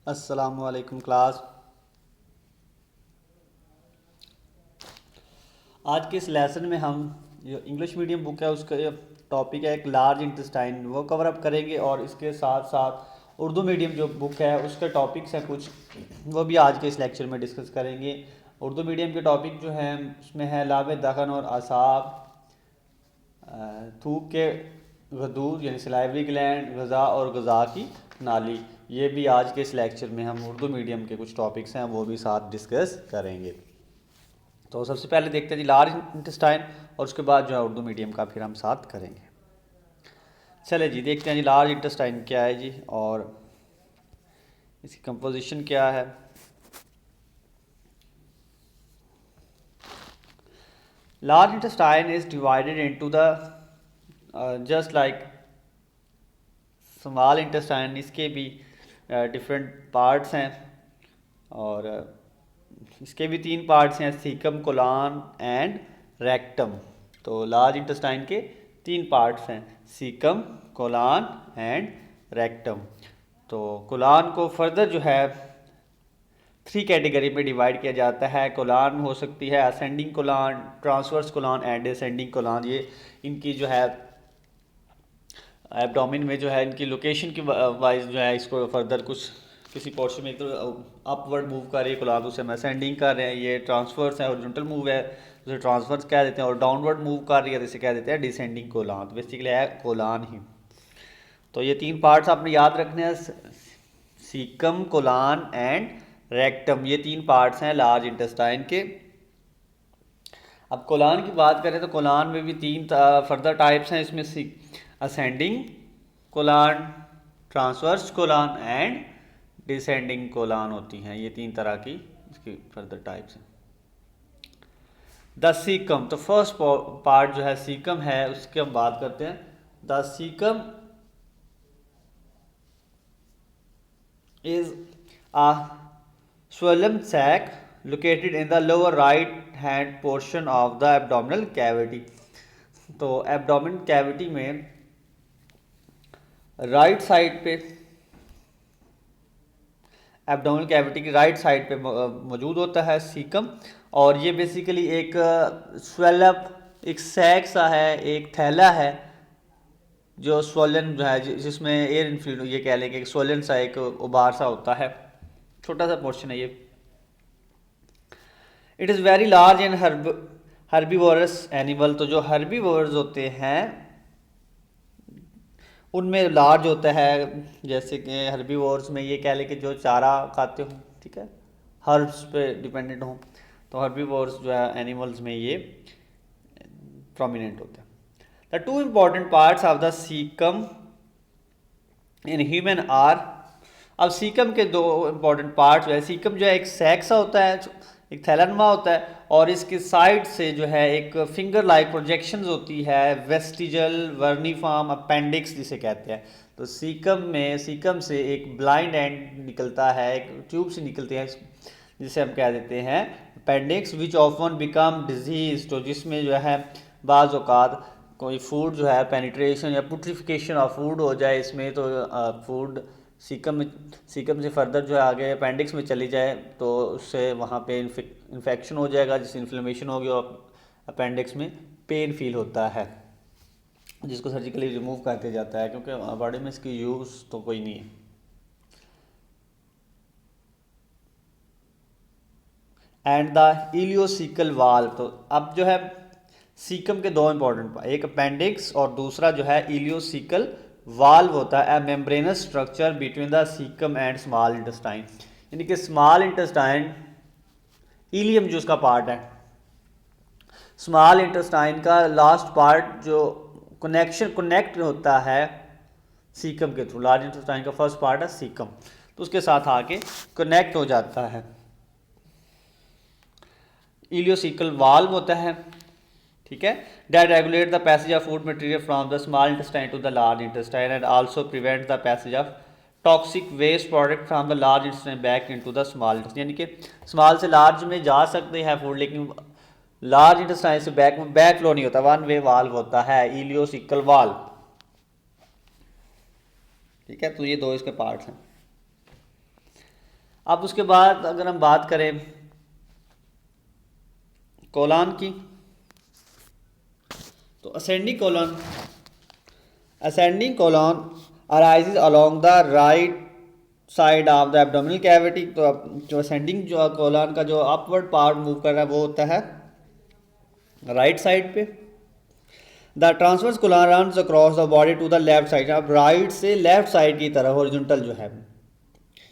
अस्सलामुअलैकुम क्लास। आज के इस लेसन में हम जो इंग्लिश मीडियम बुक है उसका ये टॉपिक है एक लार्ज इंटेस्टाइन वो कवर अप करेंगे, और इसके साथ साथ उर्दू मीडियम जो बुक है उसके टॉपिक्स हैं कुछ, वो भी आज के इस लेक्चर में डिस्कस करेंगे। उर्दू मीडियम के टॉपिक जो हैं उसमें है लाभ दखन और असाब, थूक के गदूद यानी सलाइवरी ग्लैंड, गज़ा और गज़ा की नाली। ये भी आज के इस लेक्चर में हम उर्दू मीडियम के कुछ टॉपिक्स हैं वो भी साथ डिस्कस करेंगे। तो सबसे पहले देखते हैं जी लार्ज इंटेस्टाइन, और उसके बाद जो है उर्दू मीडियम का फिर हम साथ करेंगे। चले जी देखते हैं जी लार्ज इंटेस्टाइन क्या है जी, और इसकी कंपोजिशन क्या है। Large intestine is divided into the just like small intestine, इसके भी डिफरेंट पार्ट्स हैं, और इसके भी 3 पार्ट्स हैं, सीकम, कोलान एंड रेक्टम। तो लार्ज इंटेस्टाइन के 3 पार्ट्स हैं, सीकम, कोलान एंड रेक्टम। तो कोलान को फर्दर जो है 3 कैटेगरी में डिवाइड किया जाता है। कोलान हो सकती है ascending Kolhan, transverse Kolhan and descending Kolhan. ये इनकी जो है एब्डोमिन में जो है इनकी लोकेशन की वाइज जो है इसको फर्दर कुछ किसी पोर्शन में एक तो अपवर्ड मूव कर रही है कोलान, उसे हम असेंडिंग कर रहे हैं। ये ट्रांसफर्स है, हॉरिजॉन्टल मूव है उसे ट्रांसफर्स कह देते हैं, और डाउनवर्ड मूव कर रही है तो इसे कह देते हैं डिसेंडिंग कोलान। तो बेसिकली है कोलान ही। तो ये 3 पार्ट्स आपने याद रखने हैं, सीकम, कोलान एंड रेक्टम। ये 3 पार्ट्स हैं लार्ज इंटेस्टाइन के। अब कोलान की बात करें तो कोलान में भी 3 फर्दर टाइप्स हैं। इसमें ascending Kolhan, transverse Kolhan and descending Kolhan होती हैं। ये 3 तरह की इसकी फर्दर टाइप्स हैं। द सीकम, तो फर्स्ट पार्ट जो है सीकम है उसकी हम बात करते हैं। The caecum is a swollen sac located in the lower right hand portion of the abdominal cavity। तो एब्डोमिन कैविटी में राइट साइड पे, एब्डोमिनल कैविटी की राइट साइड पे मौजूद होता है सीकम। और ये बेसिकली एक स्वेलअप, एक सैक सा है, एक थैला है जो स्वोलन जो है जिसमें एयर इनफ्लू, ये कह लें कि स्वोलन सा एक उबार सा होता है, छोटा सा पोर्शन है ये। It is very large and herbivorous animal. तो जो हर्बीवोरस होते हैं उनमें लार्ज होता है, जैसे कि हर्बीवोर्स में ये कह लें कि जो चारा खाते हों, ठीक है, हर्ब्स पे डिपेंडेंट हों, तो हर्बीवोर्स जो है एनिमल्स में ये प्रोमिनेंट होते हैं। The 2 important parts of the caecum in human are. अब सीकम के 2 इम्पॉर्टेंट पार्ट्स जो है, सीकम जो है एक सैक सा होता है, एक थैलानमा होता है, और इसके साइड से जो है एक फिंगर लाइक प्रोजेक्शंस होती है, वेस्टिजल, वर्निफॉर्म, अपेंडिक्स जिसे कहते हैं। तो सीकम से एक ब्लाइंड एंड निकलता है, एक ट्यूब से निकलती है जिसे हम कह देते हैं अपेंडिक्स, विच ऑफन बिकम डिजीज। तो जिसमें जो है बाज़ औक़ात कोई फूड जो है पेनिट्रेशन या पुट्रिफिकेशन ऑफ फूड हो जाए इसमें, तो फूड सीकम से फर्दर जो है आगे अपेंडिक्स में चली जाए तो उससे वहाँ पे इन्फेक्शन हो जाएगा, जिससे इन्फ्लेमेशन होगी और अपेंडिक्स में पेन फील होता है, जिसको सर्जिकली रिमूव कर दिया जाता है, क्योंकि बॉडी में इसकी यूज़ तो कोई नहीं है। And the ileocaecal valve. तो अब जो है सीकम के 2 इंपॉर्टेंट, एक अपेंडिक्स और दूसरा जो है इलियोसिकल वाल्व होता है, membranous structure between the caecum and small intestine. यानी कि स्मॉल इंटेस्टाइन, इलियम जो उसका पार्ट है, स्मॉल इंटेस्टाइन का लास्ट पार्ट जो कनेक्ट होता है सीकम के थ्रू, लार्ज इंटेस्टाइन का फर्स्ट पार्ट है सीकम, तो उसके साथ आके कनेक्ट हो जाता है, इलियोसिकल वाल्व होता है, ठीक है। That regulate the passage of food material from the small intestine to the large intestine and also prevent the passage of toxic waste product from the large intestine back into the small intestine. यानी कि small से large में जा सकते हैं food, लेकिन large intestine से back flow नहीं होता, 1 वे वाल्व होता है, इलियोसिकल वाल्व, ठीक है। तो ये 2 इसके पार्ट्स हैं। अब उसके बाद अगर हम बात करें कोलन की, तो ascending colon arises along the right side of the abdominal cavity. तो जो असेंडिंग जो कोलन का जो अपवर्ड पार्ट मूव कर रहा है वो होता है राइट साइड पे। The transverse colon runs across the body to the left side. अब राइट से लेफ्ट साइड की तरफ हॉरिजॉन्टल जो है,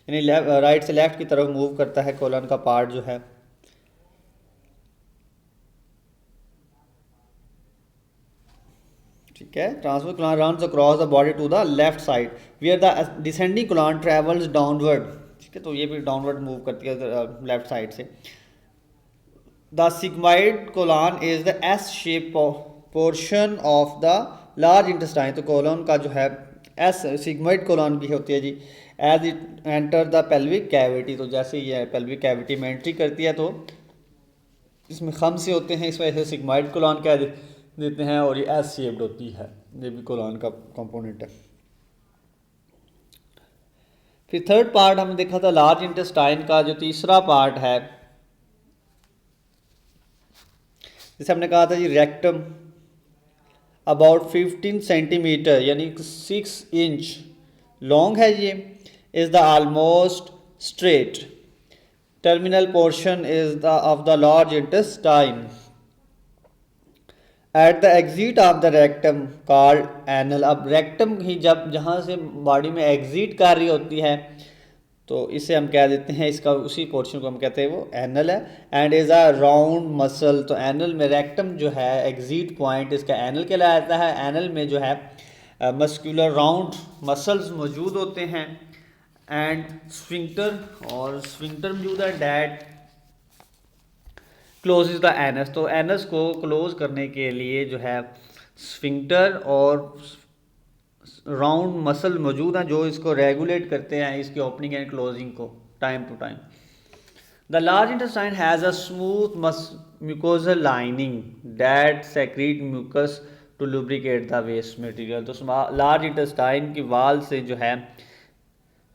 यानी राइट से लेफ्ट की तरफ मूव करता है कोलन का पार्ट जो है। ठीक है, transverse colon runs across the body to the left side where the descending colon travels downward. ठीक है, तो ये भी डाउनवर्ड मूव करती है लेफ्ट साइड से। The sigmoid colon is the S shape portion of the large intestine. तो colon का जो है एस सिग्मॉइड कोलन भी होती है जी। As it enter the pelvic cavity, तो जैसे ये पेल्विक कैविटी में एंट्री करती है तो इसमें खम से होते हैं, इस वजह से सिग्मॉइड कोलन कह देते हैं, और ये एस शेप्ड होती है, ये भी कोलन का कंपोनेंट है। फिर थर्ड पार्ट हमने देखा था लार्ज इंटेस्टाइन का जो तीसरा पार्ट है, जैसे हमने कहा था जी रेक्टम अबाउट 15 सेंटीमीटर यानी 6 इंच लॉन्ग है ये। Is the almost straight terminal portion is the of the large intestine at the exit of the rectum called anal. अब रेक्टम ही जब जहाँ से बॉडी में एग्जिट कर रही होती है तो इसे हम कह देते हैं, इसका उसी पोर्शन को हम कहते हैं वो एनल है। And is a round muscle, तो एनल में रेक्टम जो है एग्जिट पॉइंट इसका एनल कहलाता है। एनल में जो है मस्कुलर राउंड मसल्स मौजूद होते हैं एंड स्फिंक्टर, और स्फिंक्टर मौजूद है that close is the anus. तो एनस को क्लोज करने के लिए जो है स्फिंक्टर और राउंड मसल मौजूद हैं जो इसको रेगुलेट करते हैं, इसकी ओपनिंग एंड क्लोजिंग को time to time. The large intestine has a smooth mucosal lining that secrete mucus to lubricate the waste material. तो लार्ज इंटेस्टाइन की वाल से जो है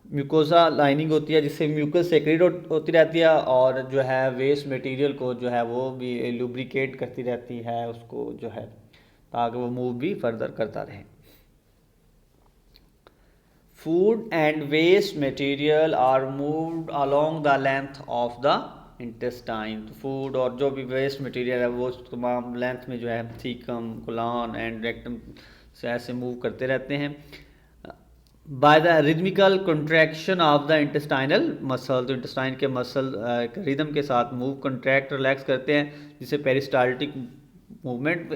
म्यूकोजा लाइनिंग होती है जिससे म्यूकस सेक्रेट होती रहती है, और जो है वेस्ट मटेरियल को जो है वो भी लुब्रिकेट करती रहती है उसको जो है, ताकि वो मूव भी फर्दर करता रहे। Food and waste material are moved along the length of the intestine. तो फूड और जो भी वेस्ट मटेरियल है वो तमाम लेंथ में जो है सीकम कोलन एंड रेक्टम से ऐसे मूव करते रहते हैं। By the rhythmical contraction of the intestinal muscle, तो इंटेस्टाइन के मसल रिदम के साथ मूव कंट्रैक्ट रिलैक्स करते हैं जिससे पेरिस्टाल्टिक मूवमेंट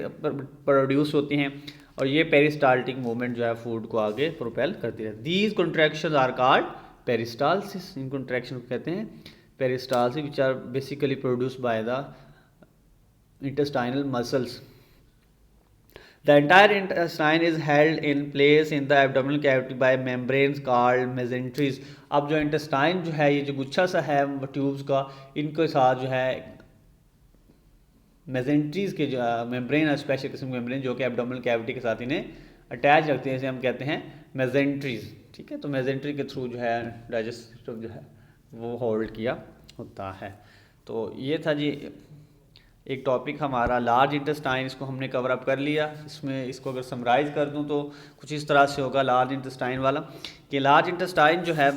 प्रोड्यूस होती हैं, और ये पेरिस्टाल्टिक मूवमेंट जो है फूड को आगे प्रोपेल करती रहती है। These contractions are called peristalsis. इन कंट्रैक्शन को कहते हैं peristalsis which are basically produce by the intestinal muscles. The entire intestine is held in place in the abdominal cavity by membranes called mesenteries। अब जो intestine जो है ये जो गुच्छा सा है ट्यूब्स का, इनके साथ जो है मेजेंट्रीज के जो मेम्ब्रेन है, स्पेशल किस्म के मेम्ब्रेन जो कि एब्डोमिनल कैविटी के साथ इन्हें अटैच रखते हैं, इसे हम कहते हैं मेजेंट्रीज। ठीक है, तो मेजेंट्री के थ्रू जो है डाइजेस्टिव सिस्टम जो है वो होल्ड किया होता है। तो ये था जी एक टॉपिक हमारा लार्ज इंटेस्टाइन, इसको हमने कवर अप कर लिया। इसमें इसको अगर समराइज़ कर दूं तो कुछ इस तरह से होगा लार्ज इंटेस्टाइन वाला, कि लार्ज इंटेस्टाइन जो है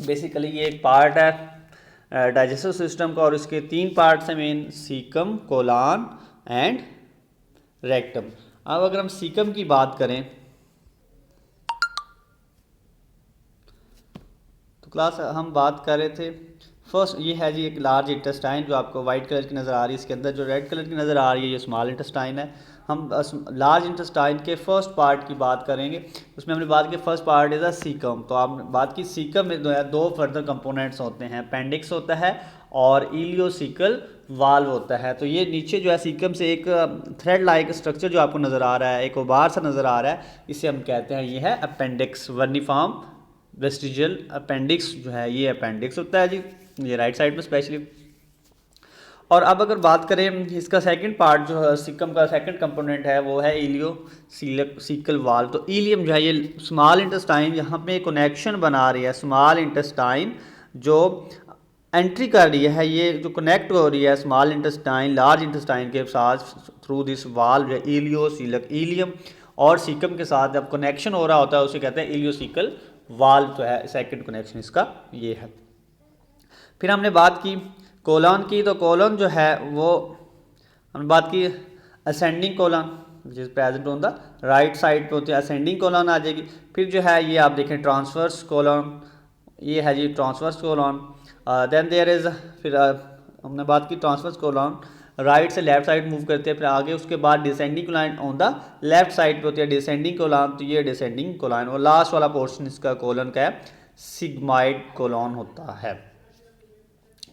बेसिकली ये एक पार्ट है डाइजेस्टिव सिस्टम का, और इसके 3 पार्ट्स हैं main, caecum, colon and rectum. अब अगर हम सीकम की बात करें तो क्लास हम बात कर रहे थे फर्स्ट, ये है जी एक लार्ज इंटेस्टाइन जो आपको वाइट कलर की नज़र आ रही है, इसके अंदर जो रेड कलर की नज़र आ रही है ये स्मॉल इंटेस्टाइन है। हम लार्ज इंटेस्टाइन के फर्स्ट पार्ट की बात करेंगे, उसमें हमने बात की first part is a caecum. तो आपने बात की सीकम में जो है 2 फर्दर कंपोनेंट्स होते हैं, अपेंडिक्स होता है और इलियोसिकल वाल्व होता है। तो ये नीचे जो है सीकम से एक थ्रेड लाइक स्ट्रक्चर जो आपको नज़र आ रहा है, एक उबार सा नज़र आ रहा है, इसे हम कहते हैं ये है अपेंडिक्स, वर्निफॉर्म वेस्टिजियल अपेंडिक्स जो है ये अपेंडिक्स होता है जी, ये राइट साइड में स्पेशली। और अब अगर बात करें इसका सेकंड पार्ट जो है सीकम का सेकंड कंपोनेंट है वो है इलियोसिकल वाल्व। तो इलियम जो है ये स्मॉल इंटेस्टाइन, यहाँ पे कनेक्शन बना रही है स्मॉल इंटेस्टाइन जो एंट्री कर रही है, ये जो कनेक्ट हो रही है स्मॉल इंटेस्टाइन लार्ज इंटेस्टाइन के साथ थ्रू दिस वाल्व है इलियोसीलक, इलियम और सीकम के साथ जब कनेक्शन हो रहा होता है उसे कहते हैं इलियोसिकल वाल्व, जो है सेकंड कनेक्शन इसका ये है। फिर हमने बात की कोलन की, तो कोलन जो है वो हमने बात की असेंडिंग कोलन जिस present on the right side पे होती है, असेंडिंग कोलन आ जाएगी। फिर जो है ये आप देखें ट्रांसवर्स कोलन, ये है जी transverse colon. Then there is, फिर हमने बात की ट्रांसवर्स कोलन राइट से लेफ्ट साइड मूव करते हैं, फिर आगे उसके बाद descending colon on the left side पे होती है डिसेंडिंग कोलन, तो ये डिसेंडिंग कोलन। और लास्ट वाला पोर्शन इसका कोलन का है सिग्माइड कोलन होता है,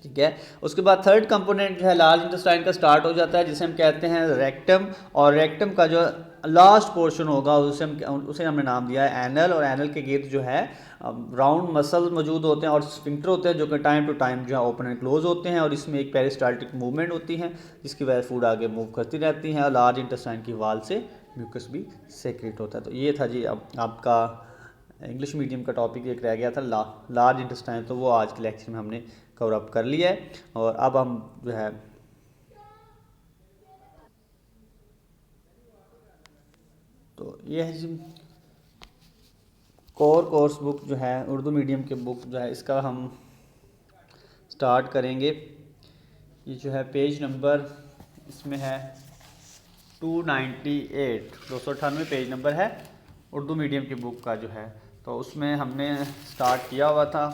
ठीक है। उसके बाद थर्ड कंपोनेंट जो है लार्ज इंटेस्टाइन का स्टार्ट हो जाता है, जिसे हम कहते हैं रेक्टम, और रेक्टम का जो लास्ट पोर्शन होगा उसे हमने नाम दिया है एनल, और एनल के गिर्द जो है राउंड मसल्स मौजूद होते हैं और स्फिंक्टर होते हैं जो कि टाइम टू टाइम जो है ओपन एंड क्लोज होते हैं, और इसमें एक पेरिस्टाल्टिक मूवमेंट होती है जिसकी वजह से फूड आगे मूव करती रहती है, और लार्ज इंटेस्टाइन की वाल से म्यूकस भी सेक्रेट होता है। तो ये था जी अब आपका इंग्लिश मीडियम का टॉपिक एक रह गया था लार्ज इंटेस्टाइन, तो वो आज के लेक्चर में हमने कवर अप कर लिया है। और अब हम जो है तो ये है जी कोर कोर्स बुक जो है उर्दू मीडियम के बुक जो है इसका हम स्टार्ट करेंगे। ये जो है पेज नंबर इसमें है 298, 298 पेज नंबर है उर्दू मीडियम की बुक का जो है, तो उसमें हमने स्टार्ट किया हुआ था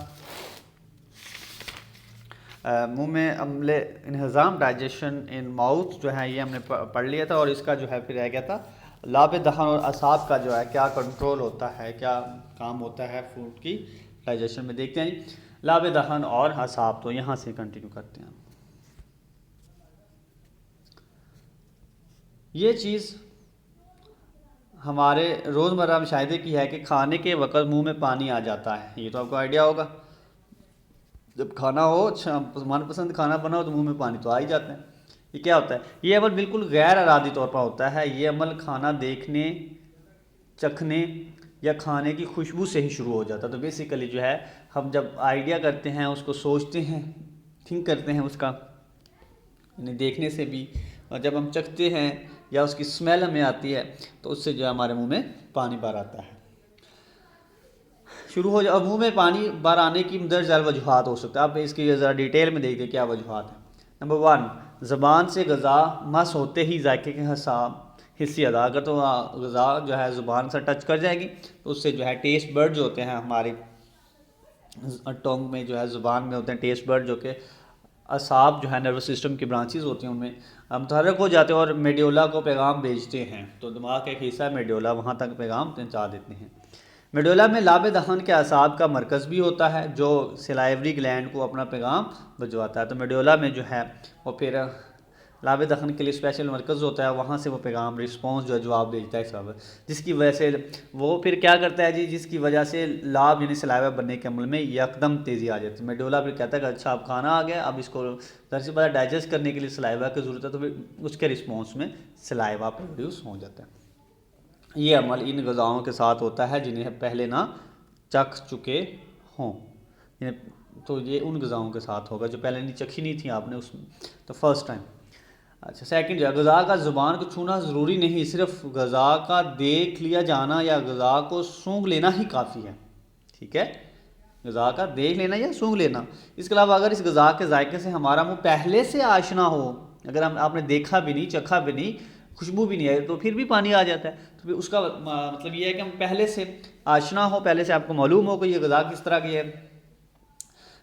मुंह में अम्ले इन्हज़ाम डाइजेशन इन माउथ जो है ये हमने पढ़ लिया था, और इसका जो है फिर रह गया था लाब दहन और असाब का जो है क्या कंट्रोल होता है, क्या काम होता है फूड की डाइजेशन में। देखते हैं लाब दहन और असाब, तो यहाँ से कंटिन्यू करते हैं। ये चीज़ हमारे रोज़मर्रा मुशाहिदे की है कि खाने के वक़्त मुंह में पानी आ जाता है, ये तो आपको आइडिया होगा। जब खाना हो, अच्छा मनपसंद खाना बना हो तो मुंह में पानी तो आ ही जाता है। ये क्या होता है? ये अमल बिल्कुल गैर इरादी तौर पर होता है। ये अमल खाना देखने, चखने या खाने की खुशबू से ही शुरू हो जाता है। तो बेसिकली जो है हम जब आइडिया करते हैं, उसको सोचते हैं, थिंक करते हैं उसका, यानी देखने से भी, और जब हम चखते हैं या उसकी स्मेल हमें आती है तो उससे जो है हमारे मुंह में पानी बाहर आता है, शुरू हो जाए। मुंह में पानी बाहर आने की दर्ज वजूहत हो सकता है। आप इसकी ज़रा डिटेल में देखिए क्या वजूहत है। नंबर 1, ज़बान से गज़ा मस होते ही जायके के हिसाब हिस्से अदा कर, तो गज़ा जो है ज़ुबान से टच कर जाएगी तो उससे जो है टेस्ट बर्ड जो होते हैं हमारी टोंग में, जो है ज़ुबान में होते हैं टेस्ट बर्ड, जो कि असाब जो है नर्वस सिस्टम की ब्रांचेस होती हैं, उनमें मुतहरक हो जाते हैं और मेडोला को पैगाम भेजते हैं। तो दिमाग का एक हिस्सा है मेडोला, वहाँ तक पैगाम पहुँचा देते हैं। मेडोला में लाब दहन के असाब का मरकज़ भी होता है जो सिलाइवरी ग्लैंड को अपना पैगाम भिजवाता है। तो मेडोला में जो है वो फिर लाब दहन के लिए स्पेशल मरकज़ होता है, वहाँ से वो पैगाम रिस्पॉन्स जो है जवाब भेजता है सब, जिसकी वजह से वो फिर क्या करता है जी, जिसकी वजह से लाब यानी सलाइवा बनने के अमल में यकदम तेज़ी आ जाती है। मेडोला फिर कहता है कि अच्छा अब खाना आ गया, अब इसको दर से पता डाइजेस्ट करने के लिए सलाइवा की ज़रूरत है, तो फिर उसके रिस्पॉन्स में सलाइवा प्रोड्यूस हो जाता है। ये अमल इन ग़िज़ाओं के साथ होता है जिन्हें पहले ना चख चुके हों, तो ये उन ग़िज़ाओं के साथ होगा जो पहले नहीं चखी नहीं थी आपने उसमें, तो फर्स्ट टाइम। अच्छा, सेकंड, ग़िज़ा का ज़ुबान को छूना ज़रूरी नहीं, सिर्फ ग़िज़ा का देख लिया जाना या ग़िज़ा को सूंघ लेना ही काफ़ी है, ठीक है। ग़िज़ा का देख लेना या सूंघ लेना। इसके अलावा अगर इस ग़िज़ा के जायके से हमारा मुँह पहले से आशना हो, अगर आपने देखा भी नहीं, चखा भी नहीं, खुशबू भी नहीं है, तो फिर भी पानी आ जाता है। तो फिर उसका मतलब ये है कि हम पहले से आशना हो, पहले से आपको मालूम हो कि ये ग़िज़ा किस तरह की है।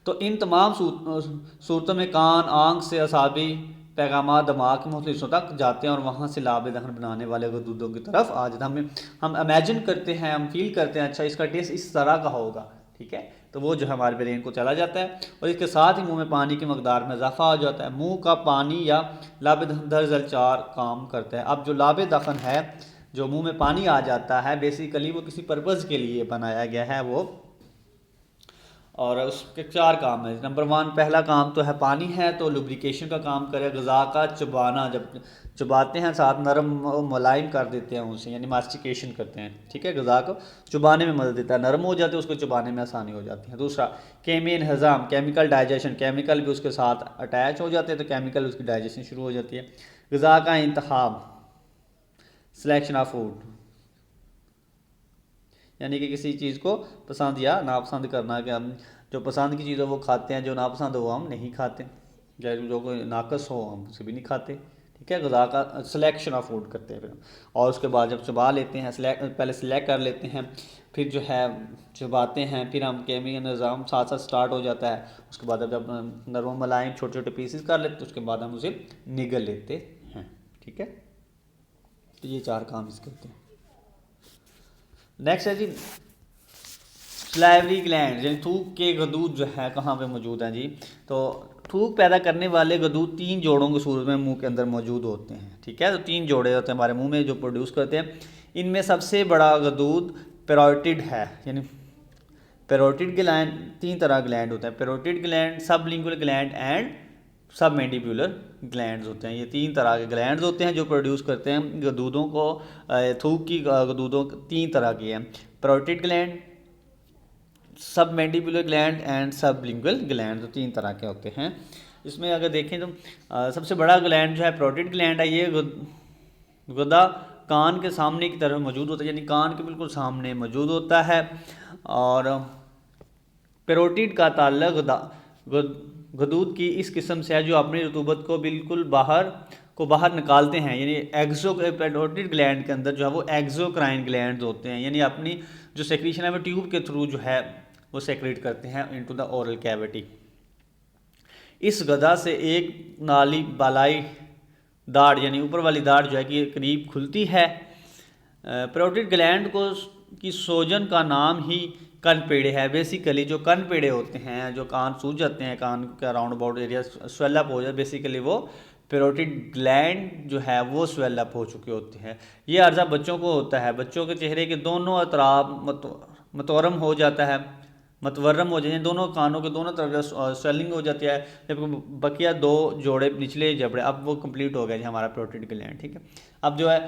तो इन तमाम सूरतों में कान, आँख से असाबी पैगाम दिमाग के मुख्तलिफ हिस्सों तक जाते हैं और वहाँ से लाब दहन बनाने वाले दूधों की तरफ आ जाते हैं। हम इमेजिन करते हैं, हम फील करते हैं अच्छा इसका टेस्ट इस तरह का होगा, ठीक है, तो वो जो है हमारे ब्रेन को चला जाता है और इसके साथ ही मुंह में पानी की मकदार में इजाफा हो जाता है। मुंह का पानी या लाब दहन दरअसल 4 काम करता है। अब जो लाब दहन है, जो मुंह में पानी आ जाता है, बेसिकली वो किसी पर्पज़ के लिए बनाया गया है वो, और उसके 4 काम है। नंबर 1 पहला काम तो है पानी है, तो लुब्रिकेशन का काम करे, ग़िज़ा का चबाना, जब चबाते हैं साथ नरम मुलायम कर देते हैं उसे, यानी मास्टिकेशन करते हैं, ठीक है। ग़िज़ा को चबाने में मदद देता है, नरम हो जाते हैं, उसको चबाने में आसानी हो जाती है। दूसरा केमियन हज़ाम, केमिकल डाइजेशन, केमिकल भी उसके साथ अटैच हो जाते हैं तो केमिकल उसकी डाइजेशन शुरू हो जाती है। ग़िज़ा का इंतखाब, सिलेक्शन ऑफ फूड, यानी कि किसी चीज़ को पसंद या नापसंद करना, कि हम जो पसंद की चीज़ हो वो खाते हैं, जो नापसंद हो वो हम नहीं खाते, जो कोई नाकस हो हम उसे भी नहीं खाते, ठीक है। ग़िज़ा का सिलेक्शन ऑफ फूड करते हैं फिर, और उसके बाद जब चबा लेते हैं, पहले सिलेक्ट कर लेते हैं, फिर जो है चबाते हैं, फिर हम केमिकल निज़ाम साथ साथ स्टार्ट हो जाता है। उसके बाद जब नरम मुलायम छोटे छोटे पीसेस कर लेते हैं, उसके बाद हम उसे निगल लेते हैं, ठीक है। तो ये 4 काम इसके होते हैं। नेक्स्ट है जी सलाइवरी ग्लैंड, यानी थूक के गदूद जो है कहाँ पे मौजूद हैं जी। तो थूक पैदा करने वाले गदूद 3 जोड़ों के सूरत में मुंह के अंदर मौजूद होते हैं, ठीक है। तो 3 जोड़े होते हैं हमारे मुंह में जो प्रोड्यूस करते हैं। इनमें सबसे बड़ा गदूद पैरोटिड है, यानी पैरोटिड ग्लैंड, 3 तरह ग्लैंड होते हैं, parotid gland, sublingual gland and सब मैंडिबुलर ग्लैंड्स होते हैं। ये 3 तरह के ग्लैंड्स होते हैं जो प्रोड्यूस करते हैं गदूदों को। थूक की गदूदों 3 तरह की हैं, पैरोटिड ग्लैंड, सब mandibular gland and sublingual gland, तो 3 तरह के होते हैं। इसमें अगर देखें तो सबसे बड़ा ग्लैंड जो है पैरोटिड ग्लैंड है, ये गुदा कान के सामने की तरफ मौजूद होता है, यानी कान के बिल्कुल सामने मौजूद होता है। और पैरोटिड का ताल्लुक गदूद की इस किस्म से है जो अपनी रतूबत को बिल्कुल बाहर निकालते हैं, यानी पैरोटिड ग्लैंड के अंदर जो है वो एक्सोक्राइन ग्लैंड होते हैं, यानी अपनी जो सेक्रीशन है वो ट्यूब के थ्रू जो है वो सेक्रेट करते हैं इनटू द ओरल कैविटी। इस गदा से एक नाली बालाई दाढ़, यानी ऊपर वाली दाढ़ जो है कि करीब खुलती है। पैरोटिड ग्लैंड को की सोजन का नाम ही कन पेड़े है। बेसिकली जो कन पेड़े होते हैं, जो कान सूज जाते हैं, कान का राउंड अबाउट एरिया स्वेलअप हो जाए, बेसिकली वो पैरोटिड ग्लैंड जो है वो स्वेलअप हो चुके होते हैं। ये अर्जा बच्चों को होता है, बच्चों के चेहरे के दोनों अतराफ मतवरम हो जाता है, मतवरम हो जाए, दोनों कानों के दोनों तरफ स्वेलिंग हो जाती है, जब बकिया 2 जोड़े निचले जबड़े, अब वो कंप्लीट हो गया जी हमारा पैरोटिड ग्लैंड, ठीक है। अब जो है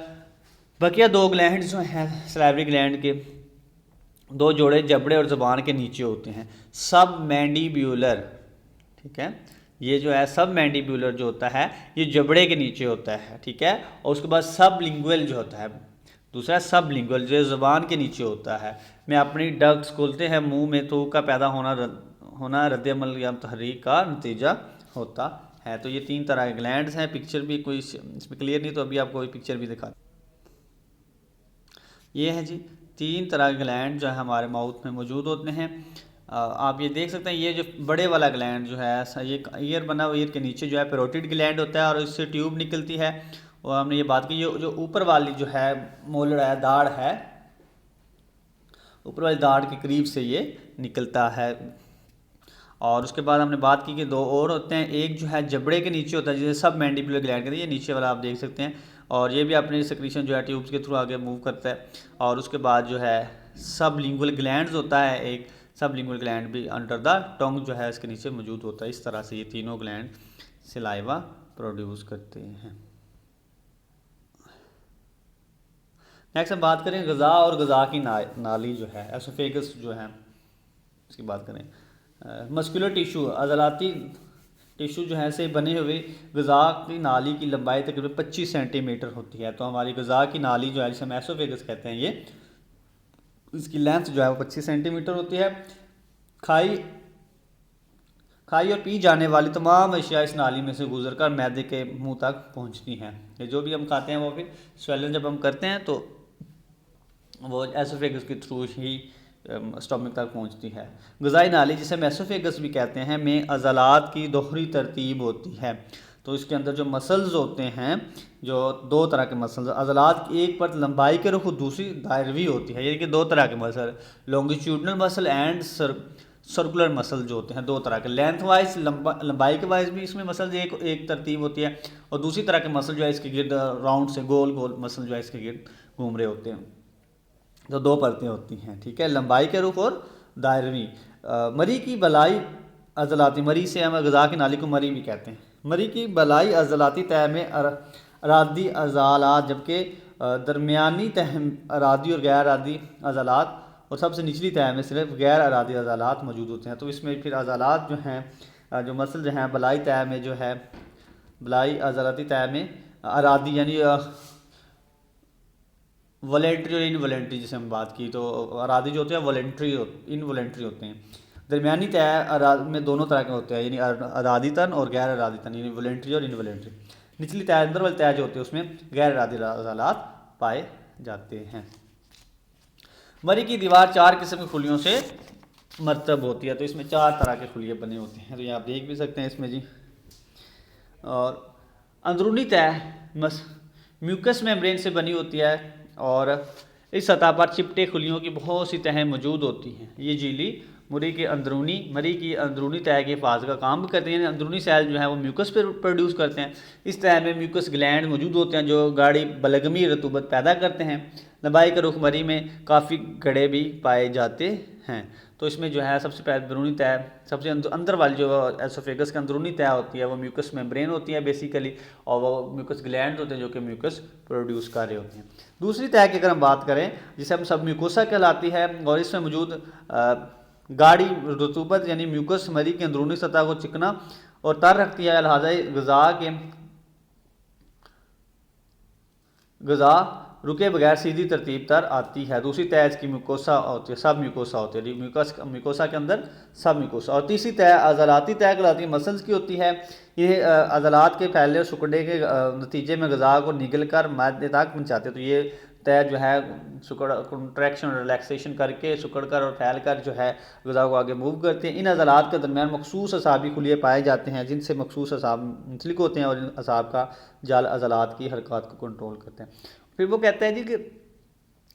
बकिया 2 ग्लैंड जो हैं सलाइवरी ग्लैंड के 2 जोड़े जबड़े और ज़बान के नीचे होते हैं, सब मैंडिब्यूलर, ठीक है। ये जो है सब मैंडिब्यूलर जो होता है ये जबड़े के नीचे होता है, ठीक है। और उसके बाद सब लिंगुअल जो होता है, दूसरा सब लिंगुअल जो ज़बान के नीचे होता है, में अपनी डक्ट्स खोलते हैं, मुंह में थूक का पैदा होना रद्द-ए-अमल या तहरीक का नतीजा होता है। तो ये 3 तरह के ग्लैंड्स हैं। पिक्चर भी कोई इसमें क्लियर नहीं, तो अभी आपको पिक्चर भी दिखा, ये है जी 3 तरह के ग्लैंड जो है हमारे माउथ में मौजूद होते हैं। आप ये देख सकते हैं, ये जो बड़े वाला ग्लैंड जो है ये ईयर बना हुआ, ईयर के नीचे जो है पैरोटिड ग्लैंड होता है और इससे ट्यूब निकलती है। और हमने ये बात की जो ऊपर वाली जो है मोलर है, दाढ़ है, ऊपर वाली दाढ़ के करीब से ये निकलता है। और उसके बाद हमने बात की कि 2 और होते हैं, एक जो है जबड़े के नीचे होता है जिसे सब मैंडिबुलर ग्लैंड कहते हैं, ये नीचे वाला आप देख सकते हैं, और ये भी अपनी सेक्रीशन जो है ट्यूब्स के थ्रू आगे मूव करता है। और उसके बाद जो है सब लिंगुअल ग्लैंड्स होता है, एक सब लिंगुअल ग्लैंड भी अंडर द टंग जो है इसके नीचे मौजूद होता है। इस तरह से ये तीनों ग्लैंड सलाइवा प्रोड्यूस करते हैं। नेक्स्ट हम बात करें ग़िज़ा और ग़िज़ा की नाली जो है एसोफेगस जो है इसकी बात करें। मस्कुलर टिश्यू, अज़लाती टिश्यू जो है से बने हुए ग़िज़ा की नाली की लंबाई तकरीबन 25 सेंटीमीटर होती है। तो हमारी ग़िज़ा की नाली जो है जिसे हम एसोफेगस कहते हैं, ये इसकी लेंथ जो है वो 25 सेंटीमीटर होती है। खाई और पी जाने वाली तमाम अशिया इस नाली में से गुजरकर मैदे के मुंह तक पहुंचती हैं। ये जो भी हम खाते हैं वो फिर स्वेलन जब हम करते हैं तो वो एसोफेगस के थ्रू ही स्टमक तक पहुंचती है। ग़िज़ाई नाली जिसे हम एसोफेगस भी कहते हैं में अज़लात की दोहरी तरतीब होती है। तो इसके अंदर जो मसल्स होते हैं, जो 2 तरह के मसल्स, अज़लात की एक परत लंबाई के रुख दूसरी दायरवी होती है, यानी कि 2 तरह के muscle, longitudinal muscle and circular muscle जो होते हैं 2 तरह के। लेंथ वाइज लंबाई के वाइज भी इसमें मसल एक तरतीब होती है, और दूसरी तरह के मसल जो है इसके गिर्द राउंड से गोल गोल मसल जो है इसके गिर्द घूम रहे होते हैं। तो 2 परतें होती हैं, ठीक है, लंबाई के रुख और दायरवी। मरी की बलाई अजलाती, मरी से हम गज़ा की नाली को मरी भी कहते हैं। मरी की बलाई अजलाती तह में अरादी अजालात, जबकि दरमियानी तह अरादी और गैर अरादी अजालात, और सबसे निचली तह में सिर्फ गैर अरादी अजालात मौजूद होते हैं। तो इसमें फिर अजालात जो हैं, जो मसल जो हैं बलाई तह में जो है, बलाई अजालाती तह में अरादी यानी वॉलेंट्री और इनवॉलेंट्री जिसे हम बात की, तो अरादी जो होते हैं वॉलेंट्री इनवॉलेंट्री होते हैं। दरमियानी तय में दोनों तरह के होते हैं, यानी अरादी तन और गैर अरादी तन, यानी वॉलेंट्री और इनवॉलेंट्री। निचली तय अंदर वाली तय जो होती है उसमें गैर अरादी अजालात पाए जाते हैं। मरी की दीवार 4 किस्म की खुलियों से मरतब होती है। तो इसमें 4 तरह के खुलिये बने होते हैं, तो ये आप देख भी सकते हैं इसमें जी। और अंदरूनी तय म्यूकस मेम्ब्रेन से बनी होती है, और इस सतह पर चिपटे खुलियों की बहुत सी तहें मौजूद होती हैं। ये झिल्ली मरी की अंदरूनी तह की हिफाजत का काम भी करते हैं, यानी अंदरूनी सेल जो है वो म्यूकस पर प्रोड्यूस करते हैं। इस तह में म्यूकस ग्लैंड मौजूद होते हैं जो गाढ़ी बलगमी रतूबत पैदा करते हैं। लंबाई का रुख मरी में काफ़ी गड़े भी पाए जाते हैं। तो इसमें जो है सबसे पहले अंदरूनी तह, सबसे अंदर वाली जो एसोफेगस की अंदरूनी तह होती है वो म्यूकस मेम्ब्रेन होती है बेसिकली, और वो म्यूकस ग्लैंड होते हैं जो कि म्यूकस प्रोड्यूस कर रहे होते हैं। दूसरी तह की अगर हम बात करें, जिसे हम सब म्यूकोसा कहलाती है, और इसमें मौजूद गाढ़ी रतूबत यानी म्यूकस मरी की अंदरूनी सतह को चिकना और तर रखती है, लिहाजा गज़ा रुके बगैर सीधी तरतीब तर आती है। दूसरी तह इसकी म्यूकोसा होती है, सब म्यूकोसा होती है, म्यूकोसा के अंदर सब म्यूकोसा। और तीसरी तह अज़लाती तह कहलाती है, मसल्स की होती है। ये अज़लात के फैले और सिकुड़ने के नतीजे में गज़ा को निगल कर मैदे तक पहुँचाते हैं। तो ये तह जो है कंट्रैक्शन रिलैक्सेशन करके सिकुड़ कर और फैल कर जो है गज़ा को आगे मूव करते हैं। इन अज़लात के दरमियान मखसूस असाबी खुलिये पाए जाते हैं, जिनसे मखसूस असाब मुंसलिक होते हैं, और इन असाब का जाल अज़लात की हरकत को कंट्रोल करते हैं। फिर वो कहते हैं जी कि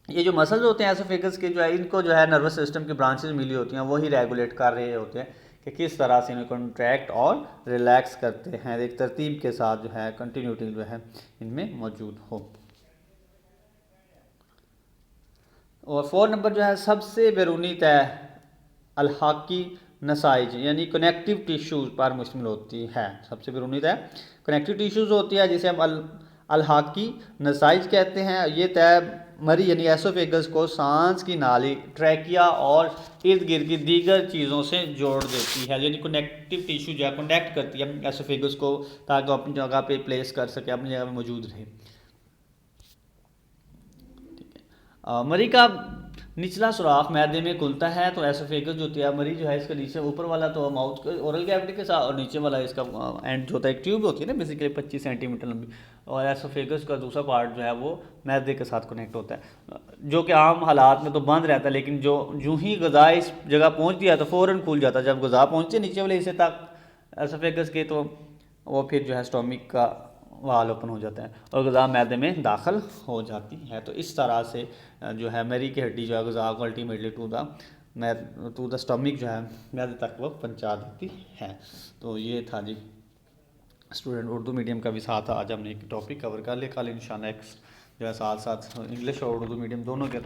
ये जो मसल्स होते हैं एसोफेगस के, जो है इनको जो है नर्वस सिस्टम की ब्रांचेस मिली होती हैं, वही रेगुलेट कर रहे होते हैं कि किस तरह से इन्हें कॉन्ट्रैक्ट और रिलैक्स करते हैं, एक तरतीब के साथ जो है कंटिन्यूटी जो है इनमें मौजूद हो। और 4 नंबर जो है सबसे बैरूनी तह अलहाकी नसाइज यानी कनेक्टिव टिश्यूज़ पर मुश्तमिल होती है। सबसे बैरूनी तह कनेक्टिव टिश्यूज़ होती है, जिसे हम अलहाकी नसाइज कहते हैं। ये तह मरी यानी एसोफेगस को सांस की नाली, ट्रैकिया और इर्द गिर्द की दीगर चीज़ों से जोड़ देती है, यानी कनेक्टिव टिश्यू जो है कनेक्ट करती है एसोफेगस को, ताकि अपनी जगह पे प्लेस कर सके, अपनी जगह में मौजूद रहे। मरी का निचला सुराख मैदे में खुलता है, तो एसोफेगस जो होती है मरी जो है इसका नीचे ऊपर वाला तो माउथ ओरल कैविटी के साथ, और नीचे वाला इसका एंड जो होता है एक ट्यूब होती है ना बेसिकली 25 सेंटीमीटर लंबी, और एसोफेगस का दूसरा पार्ट जो है वो मैदे के साथ कनेक्ट होता है, जो कि आम हालात में तो बंद रहता है, लेकिन जो ही गज़ा इस जगह पहुँच गया तो फ़ौरन खुल जाता है। जब गज़ा पहुँचे नीचे वाले हिस्से तक एसोफेगस के, तो वो फिर जो है स्टोमिक का वाल ओपन हो जाता है और गज़ा मैदे में दाखिल हो जाती है। तो इस तरह से जो है मरी की हड्डी जो है गज़ा को अल्टीमेटली टू द स्टमक जो है मैदे तक वो पहुंचा देती है। तो ये था जी स्टूडेंट उर्दू मीडियम का भी साथ आज हमने एक टॉपिक कवर कर लिया। कल इंशाल्लाह नेक्स्ट जो है साथ साथ इंग्लिश और उर्दू मीडियम दोनों के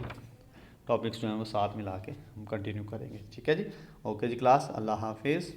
टॉपिक्स जो हैं वो साथ मिला के हम कंटिन्यू करेंगे। ठीक है जी, ओके जी क्लास, अल्लाह हाफिज़।